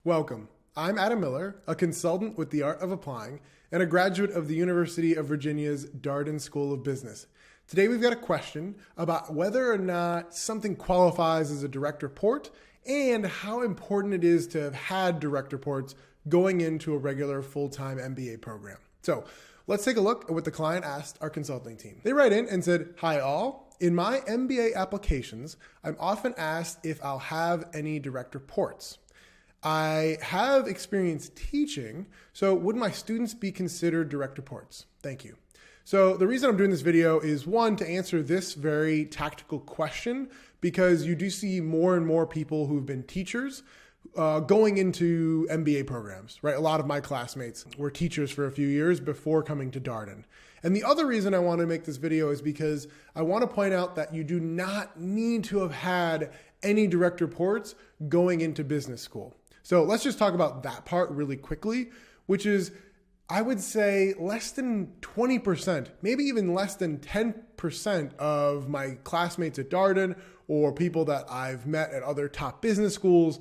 Welcome. I'm Adam Miller, a consultant with the Art of Applying and a graduate of the University of Virginia's Darden School of Business. Today we've got a question about whether or not something qualifies as a direct report and how important it is to have had direct reports going into a regular full-time MBA program. So let's take a look at what the client asked our consulting team. They write in and said, "Hi all, in my MBA applications, I'm often asked if I'll have any direct reports. I have experience teaching, so would my students be considered direct reports? Thank you." So the reason I'm doing this video is one, to answer this very tactical question, because you do see more and more people who've been teachers going into MBA programs, right? A lot of my classmates were teachers for a few years before coming to Darden. And the other reason I want to make this video is because I want to point out that you do not need to have had any direct reports going into business school. So let's just talk about that part really quickly, which is, I would say less than 20%, maybe even less than 10% of my classmates at Darden or people that I've met at other top business schools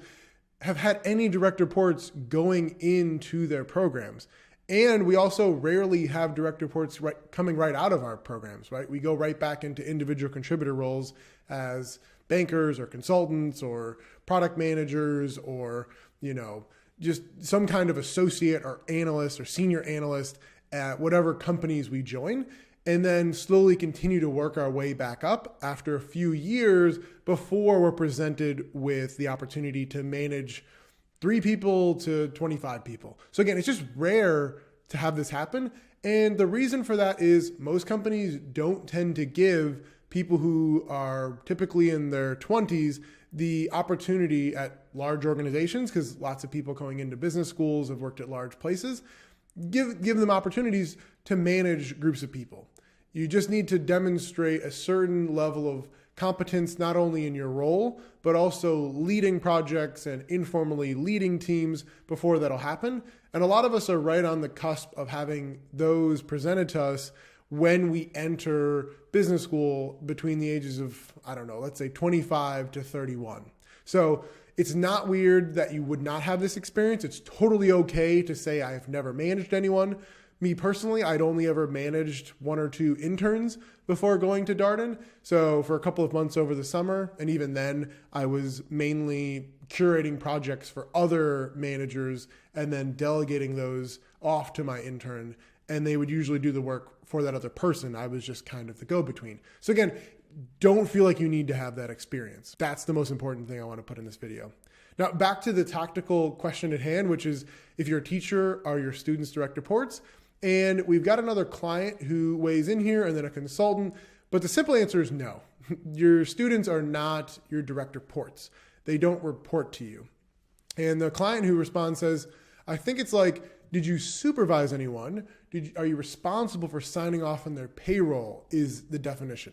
have had any direct reports going into their programs. And we also rarely have direct reports coming right out of our programs, right? We go right back into individual contributor roles as bankers or consultants or product managers or, just some kind of associate or analyst or senior analyst at whatever companies we join, and then slowly continue to work our way back up after a few years before we're presented with the opportunity to manage 3 people to 25 people. So again, it's just rare to have this happen. And the reason for that is most companies don't tend to give people who are typically in their 20s the opportunity at large organizations, because lots of people going into business schools have worked at large places, give them opportunities to manage groups of people. You just need to demonstrate a certain level of competence, not only in your role, but also leading projects and informally leading teams before that'll happen. And a lot of us are right on the cusp of having those presented to us when we enter business school between the ages of, let's say 25 to 31. So it's not weird that you would not have this experience. It's totally okay to say I have never managed anyone. Me personally, I'd only ever managed 1 or 2 interns before going to Darden. So for a couple of months over the summer, and even then I was mainly curating projects for other managers and then delegating those off to my intern. And they would usually do the work for that other person. I was just kind of the go-between. So again, don't feel like you need to have that experience. That's the most important thing I want to put in this video. Now, back to the tactical question at hand, which is if you're a teacher, are your students direct reports? And we've got another client who weighs in here and then a consultant, but the simple answer is no. Your students are not your direct reports. They don't report to you. And the client who responds says, I think it's like, did you supervise anyone? Are you responsible for signing off on their payroll is the definition.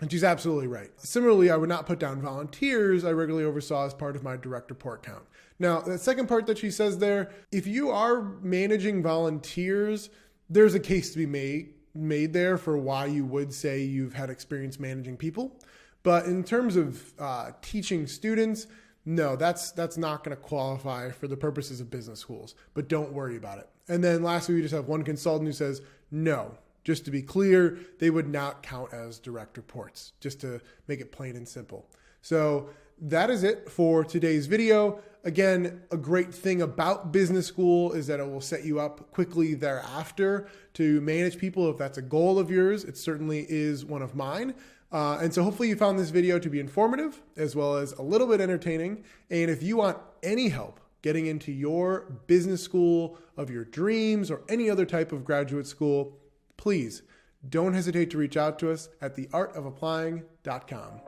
And she's absolutely right. Similarly, I would not put down volunteers I regularly oversaw as part of my direct report count. Now, the second part that she says there, if you are managing volunteers, there's a case to be made there for why you would say you've had experience managing people. But in terms of teaching students, no, that's not going to qualify for the purposes of business schools, but don't worry about it. And then lastly, we just have one consultant who says, no, just to be clear, they would not count as direct reports, just to make it plain and simple. So that is it for today's video. Again, a great thing about business school is that it will set you up quickly thereafter to manage people. If that's a goal of yours, it certainly is one of mine. And so hopefully you found this video to be informative as well as a little bit entertaining. And if you want any help getting into your business school of your dreams or any other type of graduate school, please don't hesitate to reach out to us at theartofapplying.com.